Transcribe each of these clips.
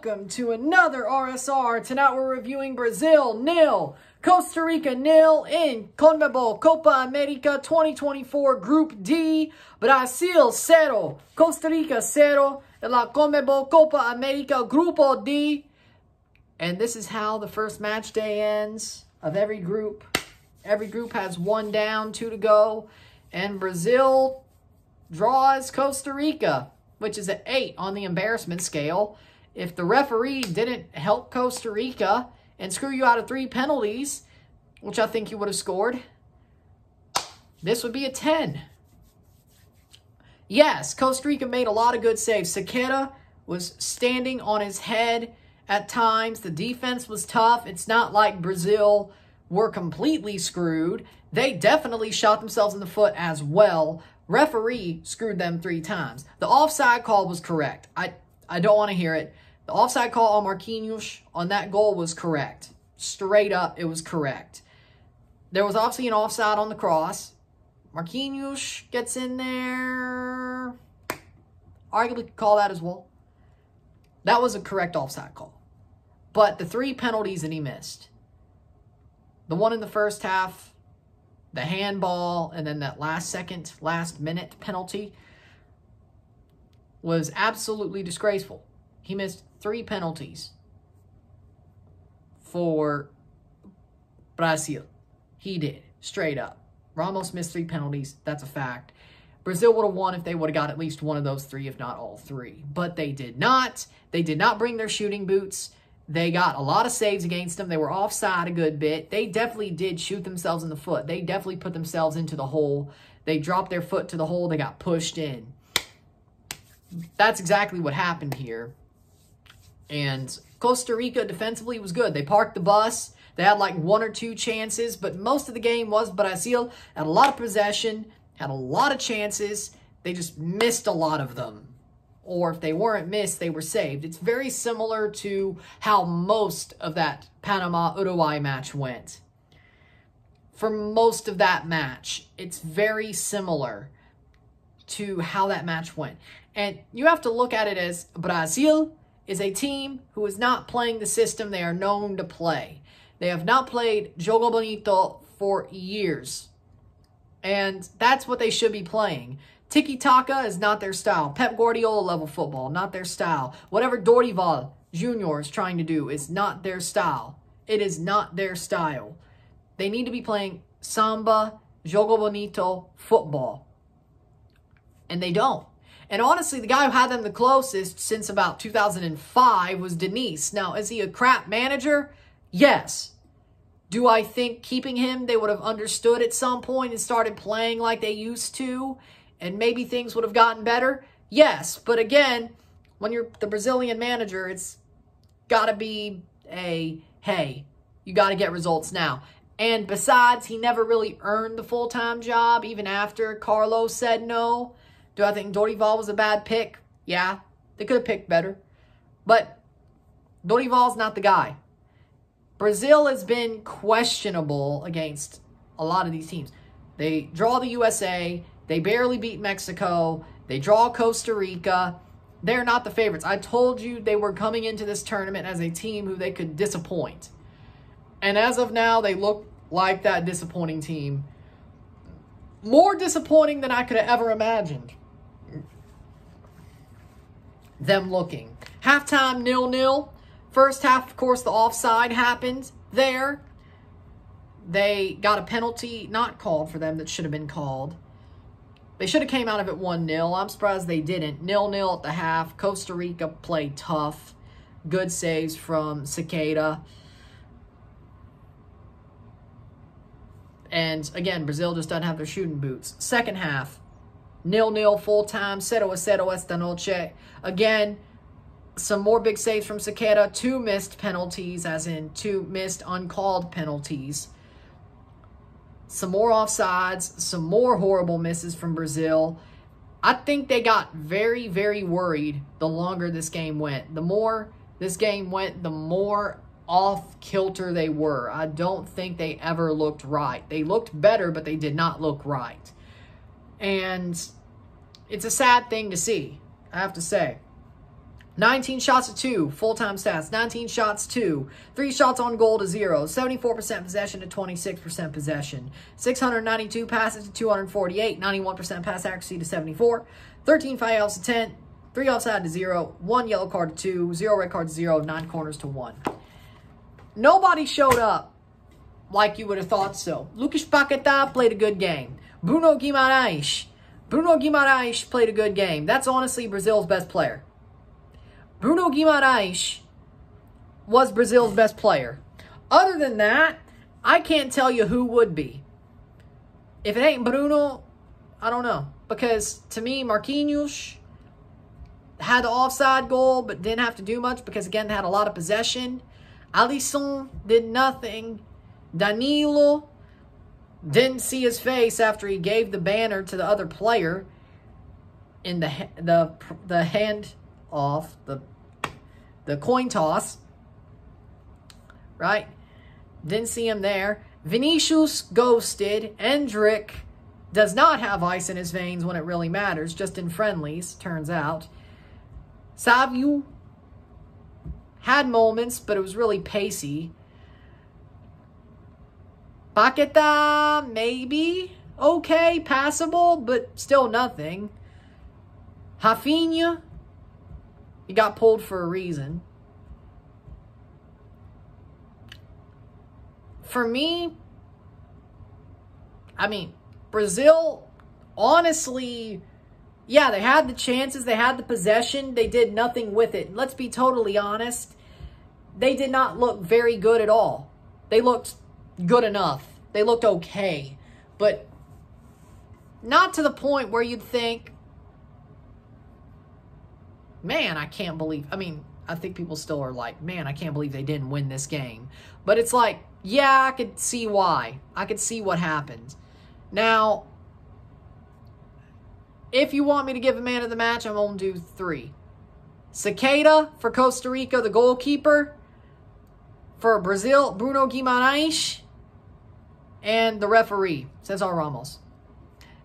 welcome to another RSR. Tonight we're reviewing Brazil 0, Costa Rica 0 in CONMEBOL Copa América 2024 Group D. Brasil 0, Costa Rica 0 in la CONMEBOL Copa América Grupo D. And this is how the first match day ends of every group. Every group has 1 down, 2 to go. And Brazil draws Costa Rica, which is an 8 on the embarrassment scale. If the referee didn't help Costa Rica and screw you out of 3 penalties, which I think you would have scored, this would be a 10. Yes, Costa Rica made a lot of good saves. Sequeira was standing on his head at times. The defense was tough. It's not like Brazil were completely screwed. They definitely shot themselves in the foot as well. Referee screwed them 3 times. The offside call was correct. I don't want to hear it. The offside call on Marquinhos on that goal was correct. Straight up, it was correct. There was obviously an offside on the cross. Marquinhos gets in there. Arguably could call that as well. That was a correct offside call. But the 3 penalties that he missed, the one in the first half, the handball, and then that last minute penalty was absolutely disgraceful. He missed 3 penalties for Brazil. He did, straight up. Ramos missed 3 penalties. That's a fact. Brazil would have won if they would have got at least one of those 3, if not all 3. But they did not. They did not bring their shooting boots. They got a lot of saves against them. They were offside a good bit. They definitely did shoot themselves in the foot. They definitely put themselves into the hole. They dropped their foot to the hole. They got pushed in. That's exactly what happened here. And Costa Rica defensively was good. They parked the bus. They had like 1 or 2 chances, but most of the game was Brazil. Had a lot of possession, had a lot of chances. They just missed a lot of them. Or if they weren't missed, they were saved. It's very similar to how most of that Panama-Uruguay match went. For most of that match, it's very similar to how that match went. And you have to look at it as Brazil is a team who is not playing the system they are known to play. They have not played Jogo Bonito for years. And that's what they should be playing. Tiki-taka is not their style. Pep Guardiola level football, not their style. Whatever Dorival Jr. is trying to do is not their style. It is not their style. They need to be playing Samba, Jogo Bonito football. And they don't. And honestly, the guy who had them the closest since about 2005 was Denise. Now, is he a crap manager? Yes. Do I think keeping him, they would have understood at some point and started playing like they used to? And maybe things would have gotten better? Yes. But again, when you're the Brazilian manager, it's got to be a, hey, you got to get results now. And besides, he never really earned the full-time job, even after Carlos said no. Do I think Dorival was a bad pick? Yeah, they could have picked better. But Dorival's not the guy. Brazil has been questionable against a lot of these teams. They draw the USA. They barely beat Mexico. They draw Costa Rica. They're not the favorites. I told you they were coming into this tournament as a team who they could disappoint. And as of now, they look like that disappointing team. More disappointing than I could have ever imagined them looking. Halftime 0-0. First half, of course, the offside happened there. They got a penalty not called for them that should have been called. They should have came out of it 1-0. I'm surprised they didn't. 0-0 at the half. Costa Rica played tough. Good saves from Sequeira. And again, Brazil just doesn't have their shooting boots. Second half, 0-0 full time. 0-0 esta noche. Again, some more big saves from Sequeira. 2 missed penalties, as in 2 missed uncalled penalties. Some more offsides, some more horrible misses from Brazil. I think they got very, very worried the longer this game went. The more this game went, the more off-kilter they were. I don't think they ever looked right. They looked better, but they did not look right. And it's a sad thing to see, I have to say. 19 shots to 2, full-time stats. 19 shots, 2. 3 shots on goal to 0. 74% possession to 26% possession. 692 passes to 248. 91% pass accuracy to 74. 13 foul-outs to 10. 3 offside to 0. 1 yellow card to 2. 0 red card to 0. 9 corners to 1. Nobody showed up like you would have thought so. Lucas Paquetá played a good game. Bruno Guimarães played a good game. That's honestly Brazil's best player. Bruno Guimarães was Brazil's best player. Other than that, I can't tell you who would be. If it ain't Bruno, I don't know. Because to me, Marquinhos had the offside goal, but didn't have to do much because, again, they had a lot of possession. Alisson did nothing. Danilo didn't see his face after he gave the banner to the other player in the hand off, the coin toss, right? Didn't see him there. Vinicius ghosted. Endrick does not have ice in his veins when it really matters, just in friendlies, turns out. Savio had moments, but it was really pacey. Paquetá, maybe. Okay, passable, but still nothing. Rafinha, he got pulled for a reason. For me, I mean, Brazil, honestly, yeah, they had the chances, they had the possession, they did nothing with it. Let's be totally honest, they did not look very good at all. They looked good enough. They looked okay, but not to the point where you'd think, man, I can't believe, I mean, I think people still are like, man, I can't believe they didn't win this game. But it's like, yeah, I could see why. I could see what happened. Now, if you want me to give a man of the match, I'm going to do 3. Cicada for Costa Rica, the goalkeeper. For Brazil, Bruno Guimarães. And the referee, Cesar Ramos.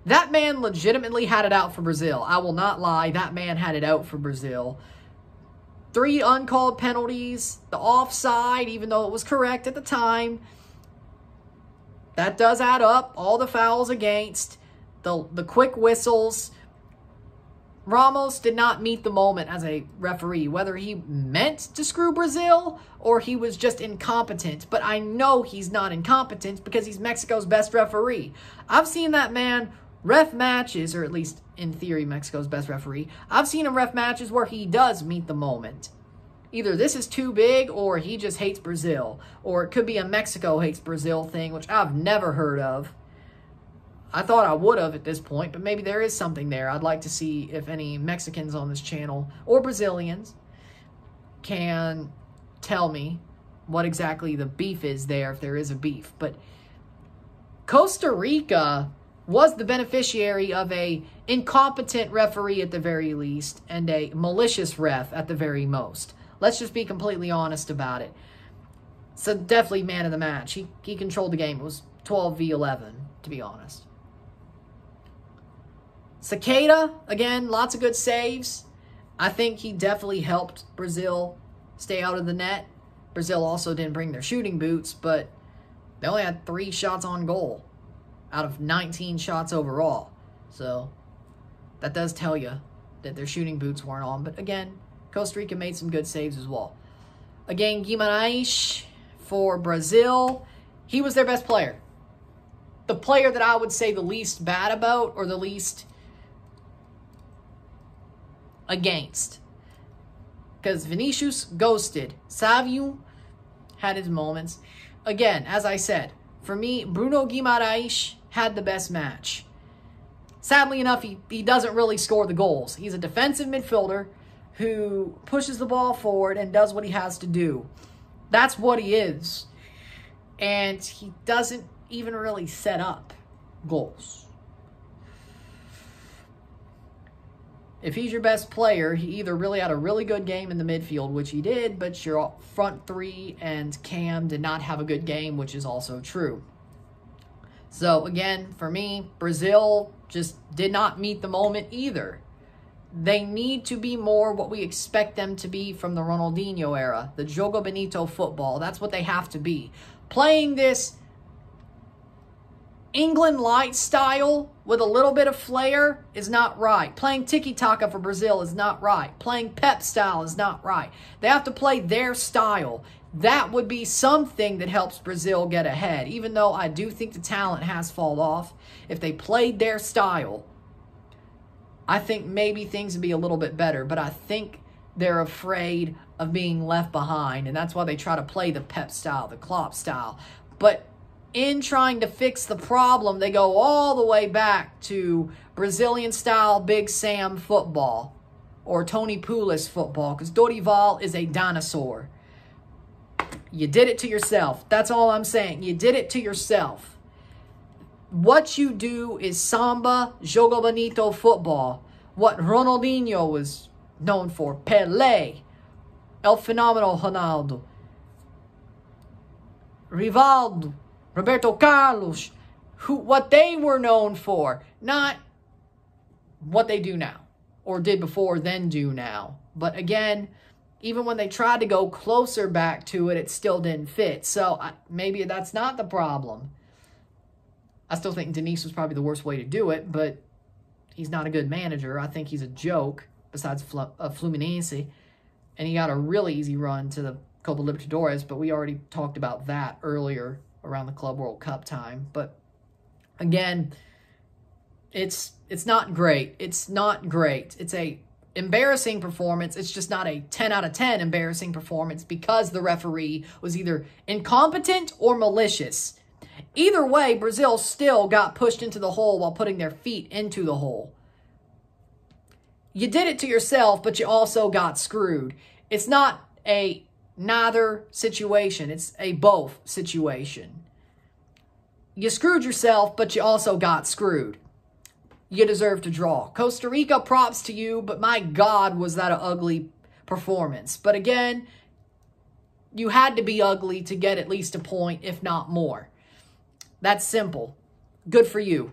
That man legitimately had it out for Brazil. I will not lie. That man had it out for Brazil. 3 uncalled penalties. The offside, even though it was correct at the time. That does add up. All the fouls against. The quick whistles. Ramos did not meet the moment as a referee. Whether he meant to screw Brazil or he was just incompetent. But I know he's not incompetent because he's Mexico's best referee. I've seen that man ref matches, or at least in theory Mexico's best referee. I've seen him ref matches where he does meet the moment. Either this is too big or he just hates Brazil. Or it could be a Mexico hates Brazil thing, which I've never heard of. I thought I would have at this point, but maybe there is something there. I'd like to see if any Mexicans on this channel, or Brazilians, can tell me what exactly the beef is there, if there is a beef. But Costa Rica was the beneficiary of a incompetent referee at the very least, and a malicious ref at the very most. Let's just be completely honest about it. So definitely man of the match. He controlled the game. It was 12v11, to be honest. Cicada, again, lots of good saves. I think he definitely helped Brazil stay out of the net. Brazil also didn't bring their shooting boots, but they only had 3 shots on goal out of 19 shots overall. So that does tell you that their shooting boots weren't on. But again, Costa Rica made some good saves as well. Again, Guimarães for Brazil. He was their best player. The player that I would say the least bad about, or the least against. Because Vinicius ghosted. Savio had his moments. Again, as I said, for me, Bruno Guimarães had the best match. Sadly enough, he doesn't really score the goals. He's a defensive midfielder who pushes the ball forward and does what he has to do. That's what he is. And he doesn't even really set up goals. If he's your best player, he either really had a really good game in the midfield, which he did, but your front 3 and Cam did not have a good game, which is also true. So, again, for me, Brazil just did not meet the moment either. They need to be more what we expect them to be from the Ronaldinho era, the Jogo Bonito football. That's what they have to be. Playing this England light style with a little bit of flair is not right. Playing tiki-taka for Brazil is not right. Playing Pep style is not right. They have to play their style. That would be something that helps Brazil get ahead, even though I do think the talent has fallen off. If they played their style, I think maybe things would be a little bit better, but I think they're afraid of being left behind, and that's why they try to play the Pep style, the Klopp style. But in trying to fix the problem, they go all the way back to Brazilian-style Big Sam football or Tony Pulis football, because Dorival is a dinosaur. You did it to yourself. That's all I'm saying. You did it to yourself. What you do is samba, jogo bonito football. What Ronaldinho was known for. Pelé, El Phenomenal Ronaldo, Rivaldo, Roberto Carlos. What they were known for. Not what they do now. Or did before, then do now. But again, even when they tried to go closer back to it, it still didn't fit. So maybe that's not the problem. I still think Denise was probably the worst way to do it, but he's not a good manager. I think he's a joke, besides Fluminense. And he got a really easy run to the Copa Libertadores, but we already talked about that earlier around the Club World Cup time. But again, it's not great. It's not great. It's a embarrassing performance. It's just not a 10 out of 10 embarrassing performance because the referee was either incompetent or malicious. Either way, Brazil still got pushed into the hole while putting their feet into the hole. You did it to yourself, but you also got screwed. It's not a neither situation. It's a both situation. You screwed yourself, but you also got screwed. You deserve to draw. Costa Rica, props to you, but my God, was that an ugly performance. But again, you had to be ugly to get at least a point, if not more. That's simple. Good for you.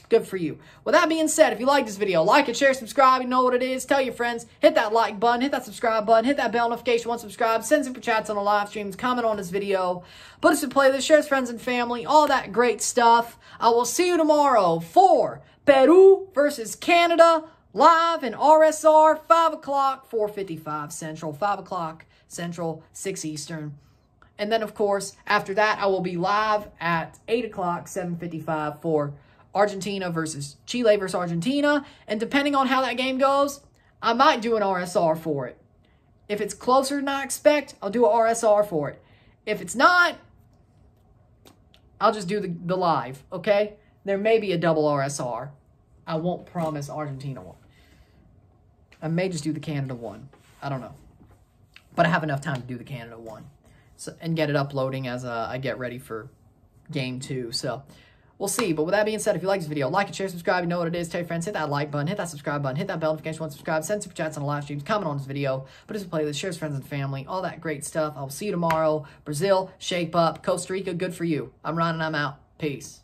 Good for you. With that being said, if you like this video, like it, share, subscribe. You know what it is. Tell your friends. Hit that like button. Hit that subscribe button. Hit that bell notification once subscribed. Send super chats on the live streams. Comment on this video. Put us in playlist. Share with friends and family. All that great stuff. I will see you tomorrow for Peru versus Canada. Live in RSR, 5 o'clock, 4:55 Central. 5 o'clock Central, 6 Eastern. And then, of course, after that, I will be live at 8 o'clock, 7:55 for Argentina versus Chile versus Argentina. And depending on how that game goes, I might do an RSR for it. If it's closer than I expect, I'll do an RSR for it. If it's not, I'll just do the live, okay? There may be a double RSR. I won't promise Argentina one. I may just do the Canada one. I don't know. But I have enough time to do the Canada one. So, and get it uploading as I get ready for game 2. So, we'll see. But with that being said, if you like this video, like it, share, subscribe. You know what it is. Tell your friends. Hit that like button. Hit that subscribe button. Hit that bell notification once subscribe. Send super chats on the live streams. Comment on this video. Put us in playlist. Share with friends and family. All that great stuff. I will see you tomorrow. Brazil, shape up. Costa Rica, good for you. I'm Ron and I'm out. Peace.